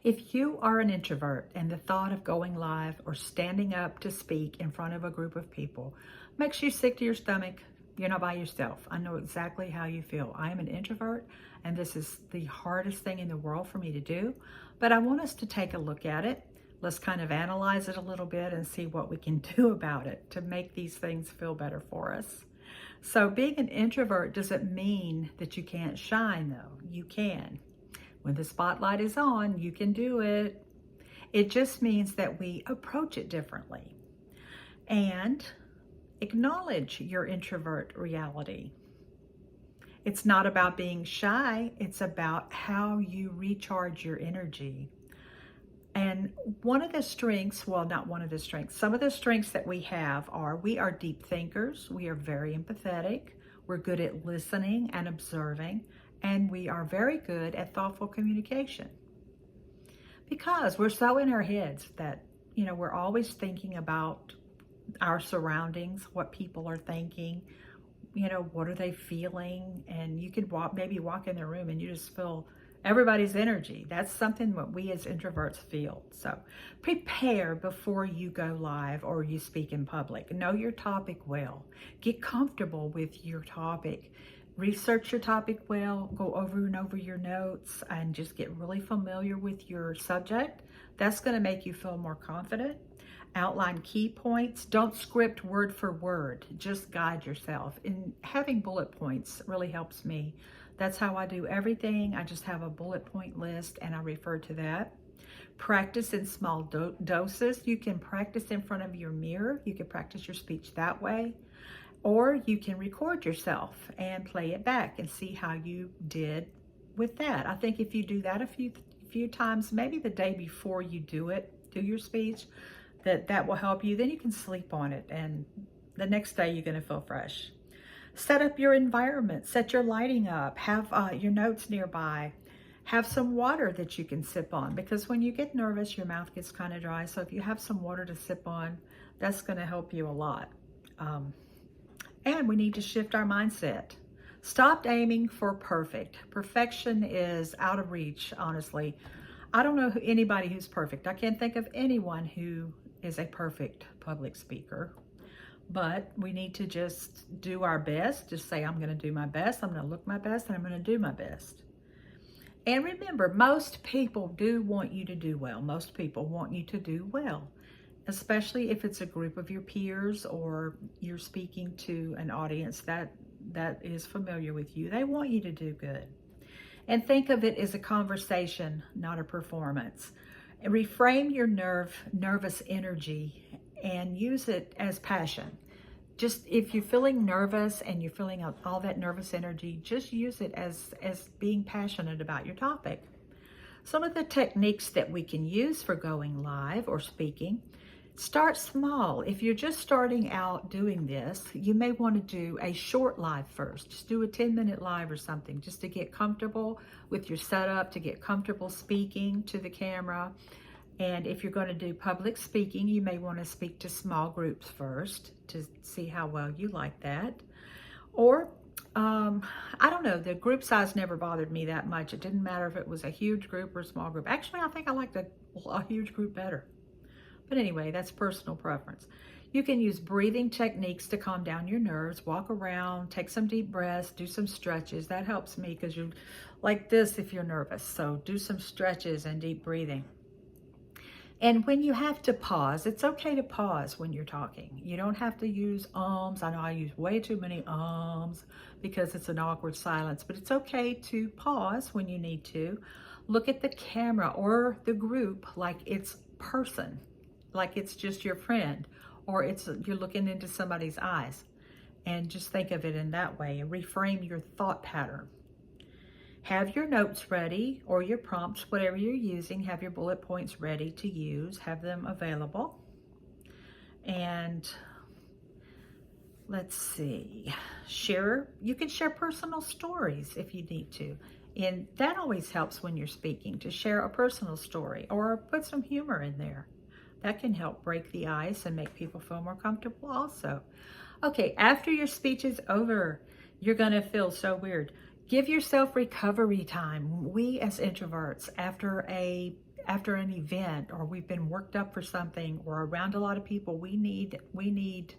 If you are an introvert and the thought of going live or standing up to speak in front of a group of people makes you sick to your stomach, you're not by yourself. I know exactly how you feel. I am an introvert and this is the hardest thing in the world for me to do, but I want us to take a look at it. Let's kind of analyze it a little bit and see what we can do about it to make these things feel better for us. So being an introvert doesn't mean that you can't shine though. You can. When the spotlight is on, you can do it. It just means that we approach it differently and acknowledge your introvert reality. It's not about being shy, it's about how you recharge your energy. And one of the strengths, well, not one of the strengths, some of the strengths that we have are we are deep thinkers, we are very empathetic, we're good at listening and observing, and we are very good at thoughtful communication. Because we're so in our heads that, we're always thinking about our surroundings, what people are thinking, what are they feeling? And you could maybe walk in the room and you just feel everybody's energy. That's something that we as introverts feel. So prepare before you go live or you speak in public. Know your topic well. Get comfortable with your topic. Research your topic well, go over and over your notes and just get really familiar with your subject. That's going to make you feel more confident. Outline key points. Don't script word for word. Just guide yourself. And having bullet points really helps me. That's how I do everything. I just have a bullet point list and I refer to that. Practice in small doses. You can practice in front of your mirror. You can practice your speech that way. Or you can record yourself and play it back and see how you did with that. I think if you do that a few times, maybe the day before you do your speech, that will help you. Then you can sleep on it and the next day you're going to feel fresh. Set up your environment, set your lighting up, have your notes nearby, have some water that you can sip on, because when you get nervous, your mouth gets kind of dry. So if you have some water to sip on, that's going to help you a lot. And we need to shift our mindset. Stop aiming for perfect. Perfection is out of reach, honestly. I don't know anybody who's perfect. I can't think of anyone who is a perfect public speaker. But we need to just do our best. Just say, I'm going to do my best. I'm going to look my best, and I'm going to do my best. And remember, most people do want you to do well. Most people want you to do well, especially if it's a group of your peers or you're speaking to an audience that is familiar with you. They want you to do good. And think of it as a conversation, not a performance. And reframe your nervous energy and use it as passion. Just if you're feeling nervous and you're feeling all that nervous energy, just use it as being passionate about your topic. Some of the techniques that we can use for going live or speaking: start small. If you're just starting out doing this, you may want to do a short live first. Just do a 10-minute live or something just to get comfortable with your setup, to get comfortable speaking to the camera. And if you're going to do public speaking, you may want to speak to small groups first to see how well you like that. Or, I don't know, the group size never bothered me that much. It didn't matter if it was a huge group or a small group. Actually, I think I liked a huge group better. But anyway, that's personal preference. You can use breathing techniques to calm down your nerves. Walk around, take some deep breaths, do some stretches. That helps me because you're like this if you're nervous. So do some stretches and deep breathing. And when you have to pause, it's okay to pause when you're talking. You don't have to use ums. I know I use way too many ums because it's an awkward silence, but it's okay to pause when you need to. Look at the camera or the group like it's person, like it's just your friend, or you're looking into somebody's eyes, and just think of it in that way and reframe your thought pattern. Have your notes ready or your prompts, whatever you're using. Have your bullet points ready to use. Have them available. And let's see. You can share personal stories if you need to. And that always helps when you're speaking, to share a personal story or put some humor in there. That can help break the ice and make people feel more comfortable also. Okay, after your speech is over, you're going to feel so weird. Give yourself recovery time. We as introverts, after after an event, or we've been worked up for something, or around a lot of people, we need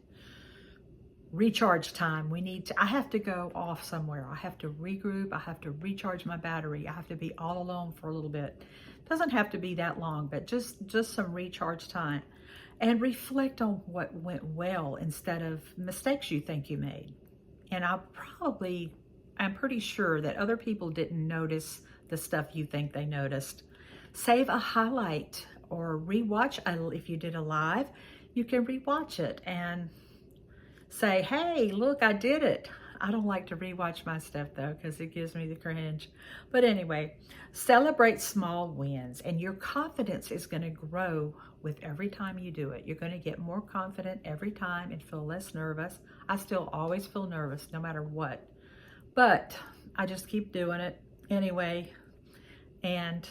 recharge time. I have to go off somewhere. I have to regroup. I have to recharge my battery. I have to be all alone for a little bit. Doesn't have to be that long, but just some recharge time. And reflect on what went well instead of mistakes you think you made. And I'm pretty sure that other people didn't notice the stuff you think they noticed. Save a highlight or rewatch. If you did a live, you can rewatch it and say, hey, look, I did it. I don't like to rewatch my stuff though, because it gives me the cringe. But anyway, celebrate small wins, and your confidence is going to grow with every time you do it. You're going to get more confident every time and feel less nervous. I still always feel nervous no matter what, but I just keep doing it anyway. And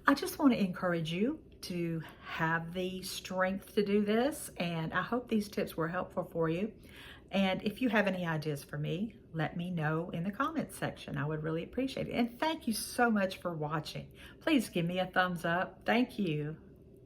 I just want to encourage you to have the strength to do this, and I hope these tips were helpful for you. And if you have any ideas for me, let me know in the comments section. I would really appreciate it. And thank you so much for watching. Please give me a thumbs up. Thank you.